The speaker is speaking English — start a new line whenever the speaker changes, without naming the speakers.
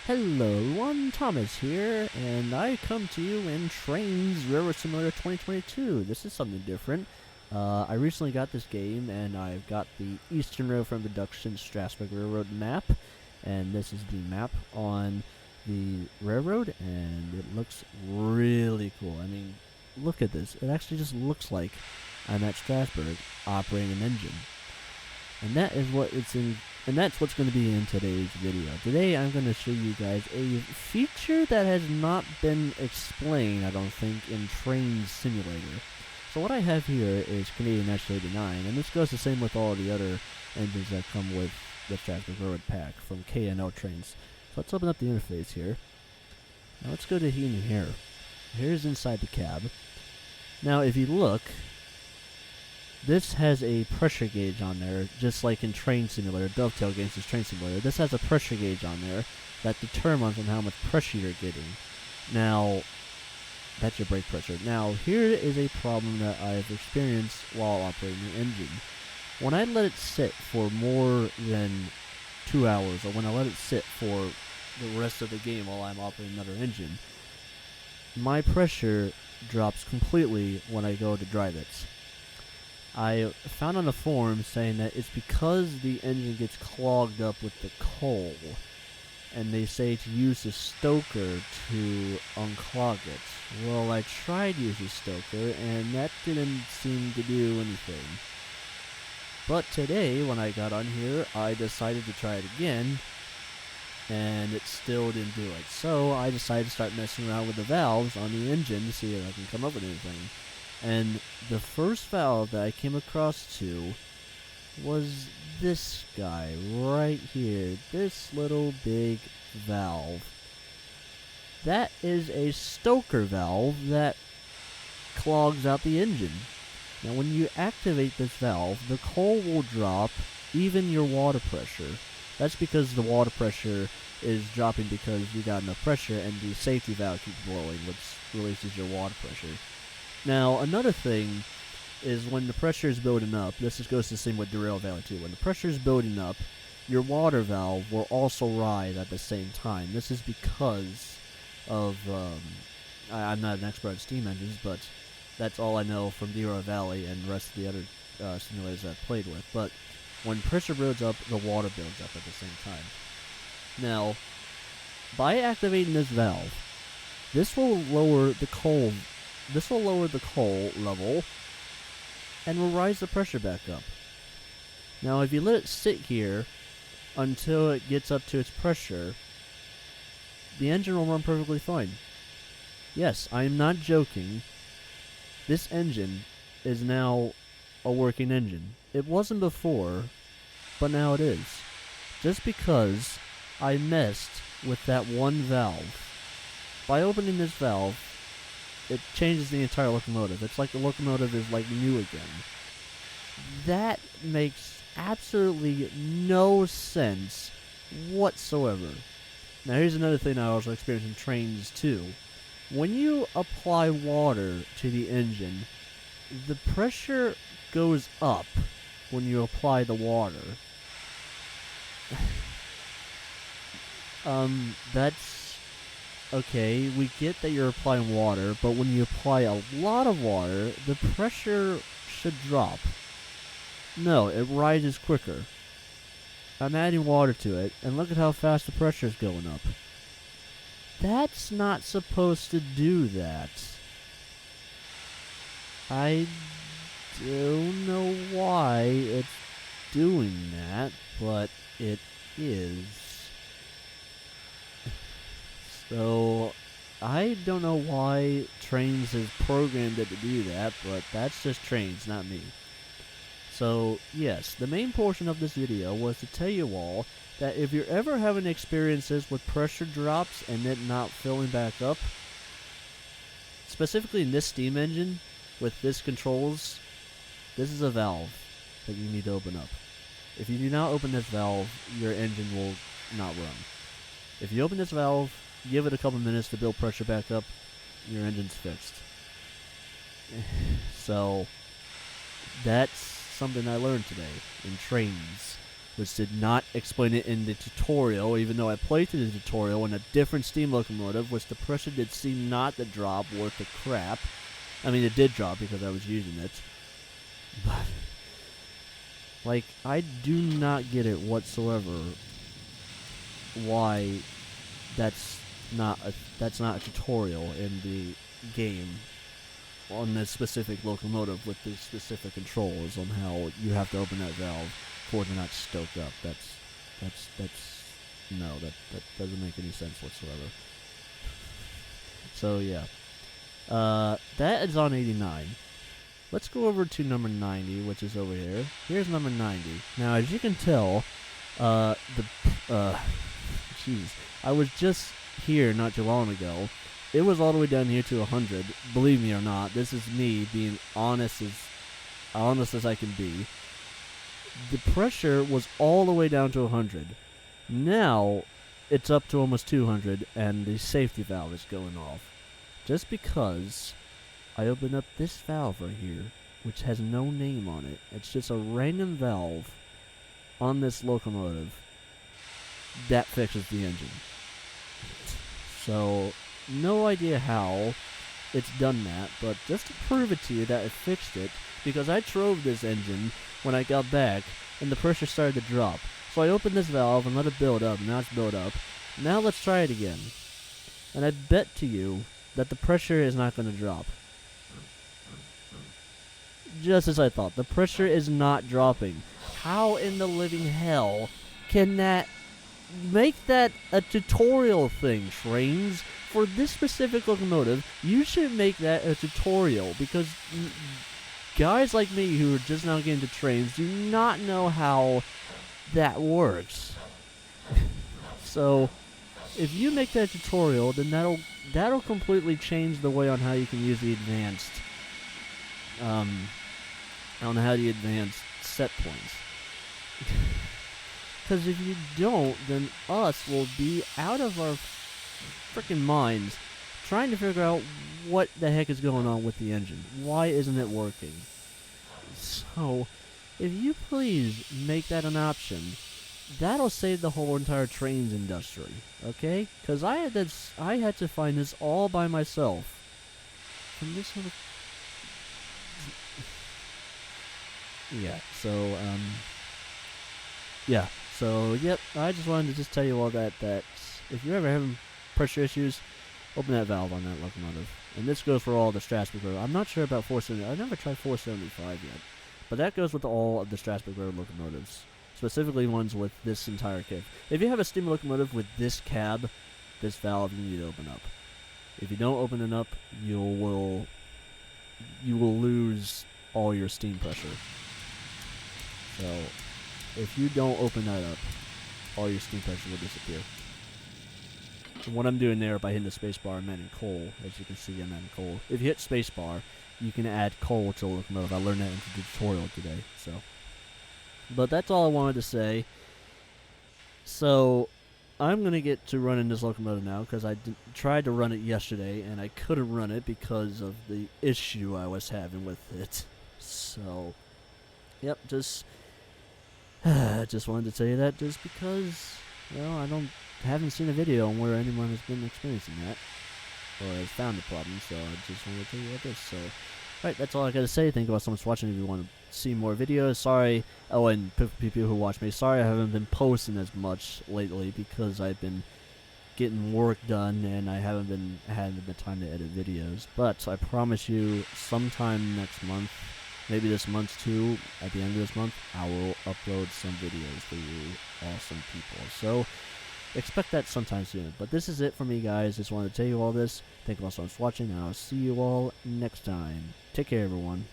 Hello everyone, Thomas here, and I come to you in Trainz Railroad Simulator 2022. This is something different. I recently got this game, and I've got the Eastern Rail from Production Strasbourg Railroad map, and this is the map on the railroad, and it looks really cool. I mean, look at this. It actually just looks like I'm at Strasbourg operating an engine. And that is what it's in, and that's what's going to be in today's video. Today I'm going to show you guys a feature that has not been explained, I don't think, in Trainz Simulator. So what I have here is Canadian S89, and this goes the same with all the other engines that come with the Strasbourg Railroad pack from K&L Trainz. So let's open up the interface here. Now let's go to heat and air. Here's inside the cab. Now if you look, this has a pressure gauge on there, just like in Trainz Simulator. Dovetail games is Trainz Simulator. This has a pressure gauge on there that determines on how much pressure you're getting. Now, that's your brake pressure. Now, here is a problem that I've experienced while operating the engine. When I let it sit for more than 2 hours, or when I let it sit for the rest of the game while I'm operating another engine, my pressure drops completely when I go to drive it. I found on the forum saying that it's because the engine gets clogged up with the coal, and they say to use the stoker to unclog it. Well, I tried using stoker, and that didn't seem to do anything. But today, when I got on here, I decided to try it again, and it still didn't do it. So I decided to start messing around with the valves on the engine to see if I can come up with anything. And the first valve that I came across to was this guy right here. This little big valve. That is a stoker valve that clogs out the engine. Now when you activate this valve, the coal will drop, even your water pressure. That's because the water pressure is dropping because you got enough pressure and the safety valve keeps blowing, which releases your water pressure. Now, another thing is when the pressure is building up, this goes the same with derail valve too, when the pressure is building up, your water valve will also rise at the same time. This is because of, I'm not an expert on steam engines, but that's all I know from Derail Valley and the rest of the other simulators that I've played with. But when pressure builds up, the water builds up at the same time. Now, by activating this valve, this will lower the coal level and will rise the pressure back up. Now if you let it sit here until it gets up to its pressure, the engine will run perfectly fine. Yes, I am not joking. This engine is now a working engine. It wasn't before, but now it is. Just because I messed with that one valve. By opening this valve, it changes the entire locomotive. It's like the locomotive is like new again. That makes absolutely no sense whatsoever. Now here's another thing I also experienced in Trainz too. When you apply water to the engine, the pressure goes up when you apply the water. That's okay, we get that you're applying water, but when you apply a lot of water, the pressure should drop. No, it rises quicker. I'm adding water to it, and look at how fast the pressure is going up. That's not supposed to do that. I don't know why it's doing that, but it is. So, I don't know why Trainz has programmed it to do that, but that's just Trainz, not me. So, yes, the main portion of this video was to tell you all that if you're ever having experiences with pressure drops and it not filling back up, specifically in this steam engine, with this controls, this is a valve that you need to open up. If you do not open this valve, your engine will not run. If you open this valve, give it a couple minutes to build pressure back up, your engine's fixed. So, that's something I learned today in Trainz. which did not explain it in the tutorial, even though I played through the tutorial in a different steam locomotive, which the pressure did seem not to drop worth the crap. I mean, it did drop because I was using it. But, like, I do not get it whatsoever why that's not a tutorial in the game on this specific locomotive with the specific controls on how you have to open that valve for it to not stoke up. That doesn't make any sense whatsoever. So yeah, that is on 89. Let's go over to number 90, which is over here. Here's number 90. Now, as you can tell, jeez, I was just here not too long ago. It was all the way down here to 100. Believe me or not, this is me being honest as I can be. The pressure was all the way down to 100. Now, it's up to almost 200, and the safety valve is going off. Just because I opened up this valve right here, which has no name on it. It's just a random valve on this locomotive that fixes the engine. So, no idea how it's done that, but just to prove it to you that it fixed it, because I drove this engine when I got back, and the pressure started to drop. So I opened this valve and let it build up. Now it's built up. Now let's try it again. And I bet to you that the pressure is not going to drop. Just as I thought. The pressure is not dropping. How in the living hell can that make that a tutorial thing, Trainz? For this specific locomotive, you should make that a tutorial, because guys like me who are just now getting to Trainz do not know how that works. So, if you make that tutorial, then that'll completely change the way on how you can use the advanced set points. Because if you don't, then us will be out of our freaking minds trying to figure out what the heck is going on with the engine. Why isn't it working? So, if you please make that an option, that'll save the whole entire Trainz industry, okay? Because I had to find this all by myself. From this sort of... Yeah, so, yep, I just wanted to just tell you all that if you're ever having pressure issues, open that valve on that locomotive. And this goes for all the Strasbourg Road. I'm not sure about 470. I've never tried 475 yet. But that goes with all of the Strasbourg Road locomotives. Specifically ones with this entire cab. If you have a steam locomotive with this cab, this valve, you need to open up. If you don't open it up, you will lose all your steam pressure. So, if you don't open that up, all your steam pressure will disappear. And what I'm doing there by hitting the spacebar, I'm adding coal. As you can see, I'm adding coal. If you hit spacebar, you can add coal to a locomotive. I learned that in the tutorial today. So, but that's all I wanted to say. So, I'm going to get to running this locomotive now, because I tried to run it yesterday, and I couldn't run it because of the issue I was having with it. So, yep, just wanted to tell you that just because, well, I haven't seen a video on where anyone has been experiencing that, or has found the problem, so I just wanted to tell you about this. So, alright, that's all I gotta say. Thank you all so much for watching. If you want to see more videos, sorry, and people who watch me, sorry I haven't been posting as much lately, because I've been getting work done, and I haven't been having the time to edit videos, but I promise you, sometime next month, maybe this month too, at the end of this month, I will upload some videos for you awesome people. So, expect that sometime soon. But this is it for me, guys. Just wanted to tell you all this. Thank you all so much for watching, and I'll see you all next time. Take care, everyone.